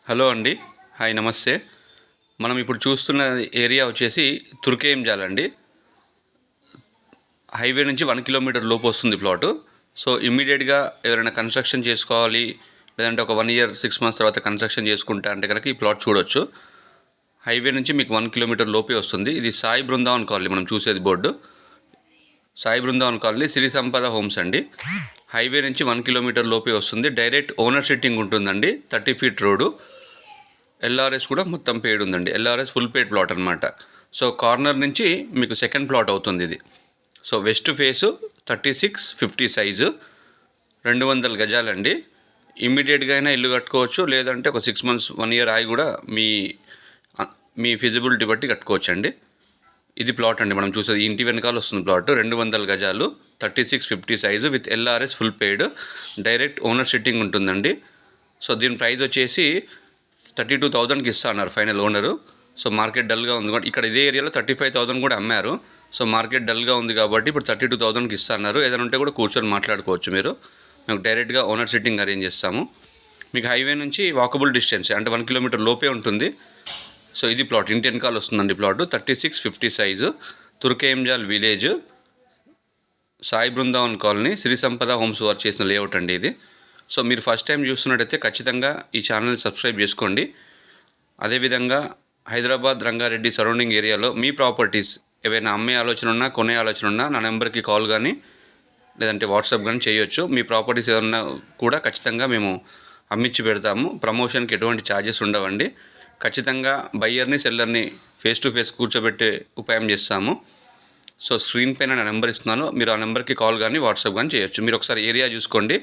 Hello అండి. Hi, నమస్తే. మనం ఇప్పుడు చూస్తున్న ఏరియా వచ్చేసి తుర్కేంజాల్ అండి. హైవే నుంచి 1 కిలోమీటర్ లోపు వస్తుంది ప్లాటు. సో ఇమ్మీడియట్గా ఎవరైనా కన్స్ట్రక్షన్ చేసుకోవాలి, లేదంటే ఒక 1 ఇయర్ 6 మంత్స్ తర్వాత కన్స్ట్రక్షన్ చేసుకుంటా అంటే కనుక ఈ ప్లాట్ చూడొచ్చు. హైవే నుంచి మీకు 1 కిలోమీటర్ లోపే వస్తుంది. ఇది సాయి బృందావన్ కాలనీ, మనం చూసేది board Sai Brindavan colony, Siri Sampada homes అండి. హైవే నుంచి 1 కిలోమీటర్ లోపే వస్తుంది. డైరెక్ట్ ఓనర్ సిట్టింగ్ ఉంటుందండి. 30 ఫీట్ రోడ్డు. ఎల్ఆర్ఎస్ కూడా మొత్తం పేడ్ ఉందండి. ఎల్ఆర్ఎస్ ఫుల్ పేడ్ ప్లాట్ అనమాట. సో కార్నర్ నుంచి మీకు సెకండ్ ప్లాట్ అవుతుంది ఇది. So west face 36-50 size, 200 గజాలండి. ఇమ్మీడియట్గా అయినా ఇల్లు కట్టుకోవచ్చు, లేదంటే ఒక 6 మంత్స్ 1 ఇయర్ ఆగి కూడా మీ ఫిజిబిలిటీ బట్టి కట్టుకోవచ్చు అండి. ఇది ప్లాట్ అండి, మనం చూసేది ఇంటి వెనకాల వస్తుంది ప్లాట్. 200 గజాలు, 36-50 size, with LRS full paid, direct owner sitting ఉంటుందండి. సో దీని ప్రైస్ వచ్చేసి 32,000కి ఇస్తా అన్నారు ఫైనల్ ఓనరు. సో మార్కెట్ డల్గా ఉంది, ఇక్కడ ఇదే ఏరియాలో 35,000 కూడా అమ్మారు. సో మార్కెట్ డల్గా ఉంది కాబట్టి ఇప్పుడు 32,000కి ఇస్తా అన్నారు. ఏదైనా ఉంటే కూడా కూర్చొని మాట్లాడుకోవచ్చు మీరు. మేము డైరెక్ట్గా ఓనర్ సిట్టింగ్ అరేంజ్ చేస్తాము. మీకు హైవే నుంచి వాకబుల్ డిస్టెన్స్, అంటే 1 కిలోమీటర్ లోపే ఉంటుంది. సో ఇది ప్లాట్, ఇంటి వెనకాల వస్తుందండి plot. 36-50 size, Turkayamjal village, Sai Brindavan colony, Siri Sampada homes వారు చేసిన లేఅవుట్ అండి ఇది. సో మీరు ఫస్ట్ టైం చూస్తున్నట్టయితే ఖచ్చితంగా ఈ ఛానల్ని సబ్స్క్రైబ్ చేసుకోండి. అదేవిధంగా హైదరాబాద్, రంగారెడ్డి సరౌండింగ్ ఏరియాలో మీ ప్రాపర్టీస్ ఏవైనా అమ్మే ఆలోచన ఉన్నా, కొనే ఆలోచన ఉన్నా నా నెంబర్కి కాల్ కానీ లేదంటే వాట్సాప్ కానీ చేయొచ్చు. మీ ప్రాపర్టీస్ ఏదన్నా కూడా ఖచ్చితంగా మేము అమ్మించి పెడతాము. ప్రమోషన్కి ఎటువంటి ఛార్జెస్ ఉండవండి. ఖచ్చితంగా బయ్యర్ని సెల్లర్ని ఫేస్ టు ఫేస్ కూర్చోబెట్టే ఉపాయం చేస్తాము. సో స్క్రీన్ పైన నా నెంబర్ ఇస్తున్నాను, మీరు ఆ నెంబర్కి కాల్ కానీ వాట్సాప్ కానీ చేయొచ్చు. మీరు ఒకసారి ఏరియా చూసుకోండి.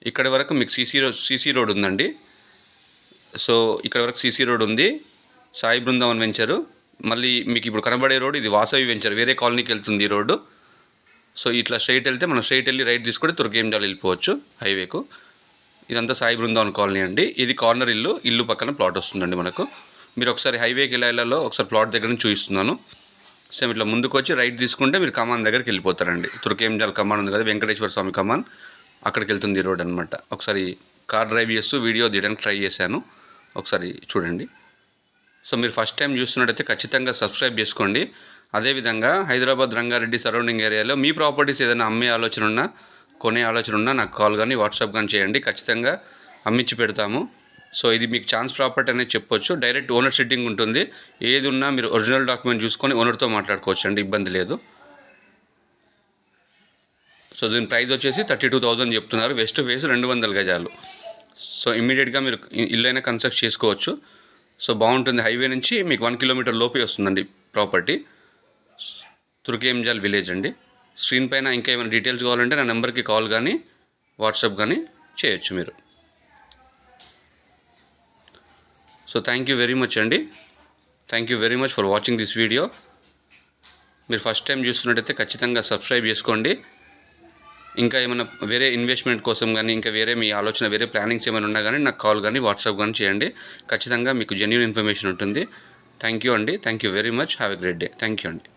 ఇక్కడ వరకు మీకు సీసీ రోడ్ ఉందండి. సో ఇక్కడ వరకు సీసీ రోడ్ ఉంది, సాయి బృందావన్ వెంచరు. మళ్ళీ మీకు ఇప్పుడు కనబడే రోడ్ ఇది వాసవి వెంచర్, వేరే కాలనీకి వెళ్తుంది ఈ రోడ్డు. సో ఇట్లా స్ట్రైట్ వెళ్తే మనం స్ట్రైట్ వెళ్ళి రైట్ తీసుకుంటే తుర్కేంజాల్ వెళ్ళిపోవచ్చు హైవేకు. ఇదంతా సాయి బృందావన్ కాలనీ అండి. ఇది కార్నర్ ఇల్లు పక్కన ప్లాట్ వస్తుందండి మనకు. మీరు ఒకసారి హైవేకి వెళ్ళాలో ఒకసారి ప్లాట్ దగ్గర నుంచి చూపిస్తున్నాను. సేమ్ ఇట్లా ముందుకు వచ్చి రైట్ తీసుకుంటే మీరు కమాన్ దగ్గరికి వెళ్ళిపోతారండి. తుర్కేంజాల్ కమాన్ ఉంది కదా, వెంకటేశ్వర స్వామి కమాన్, అక్కడికి వెళ్తుంది రోడ్ అనమాట. ఒకసారి కార్ డ్రైవ్ చేస్తూ వీడియో తీయడానికి ట్రై చేశాను, ఒకసారి చూడండి. సో మీరు ఫస్ట్ టైం చూస్తున్నట్టయితే ఖచ్చితంగా సబ్స్క్రైబ్ చేసుకోండి. అదేవిధంగా హైదరాబాద్, రంగారెడ్డి సరౌండింగ్ ఏరియాలో మీ ప్రాపర్టీస్ ఏదైనా అమ్మే ఆలోచన ఉన్నా, కొనే ఆలోచన ఉన్నా నాకు కాల్ కానీ వాట్సాప్ కానీ చేయండి. ఖచ్చితంగా అమ్మించి పెడతాము. సో ఇది మీకు ఛాన్స్ ప్రాపర్టీ అనేది చెప్పొచ్చు. డైరెక్ట్ ఓనర్ సిట్టింగ్ ఉంటుంది. ఏది ఉన్నా మీరు ఒరిజినల్ డాక్యుమెంట్ చూసుకొని ఓనర్తో మాట్లాడుకోవచ్చు అండి, ఇబ్బంది లేదు. సో దీని ప్రైస్ వచ్చేసి 32,000 చెప్తున్నారు. వెస్ట్ ఫేస్ 200 గజాలు. సో ఇమ్మీడియట్గా మీరు ఇల్లు అయినా కన్స్ట్రక్ట్ చేసుకోవచ్చు. సో బాగుంటుంది. హైవే నుంచి మీకు 1 కిలోమీటర్ లోపే వస్తుందండి ప్రాపర్టీ. తుర్కేంజాల్ విలేజ్ అండి. స్క్రీన్ పైన ఇంకా ఏమైనా డీటెయిల్స్ కావాలంటే నా నెంబర్కి కాల్ కానీ వాట్సాప్ కానీ చేయొచ్చు మీరు. So thank you very much అండి. Thank you very much for watching this video. మీరు ఫస్ట్ టైం చూస్తున్నట్టయితే ఖచ్చితంగా సబ్స్క్రైబ్ చేసుకోండి. ఇంకా ఏమైనా వేరే ఇన్వెస్ట్మెంట్ కోసం కానీ, ఇంకా వేరే మీ ఆలోచన, వేరే ప్లానింగ్స్ ఏమైనా ఉన్నా కానీ నాకు కాల్ కానీ వాట్సాప్ కానీ చేయండి. ఖచ్చితంగా మీకు జెన్యూన్ ఇన్ఫర్మేషన్ ఉంటుంది. థ్యాంక్ యూ అండి. Thank you very much. Have a great day. Thank you అండి.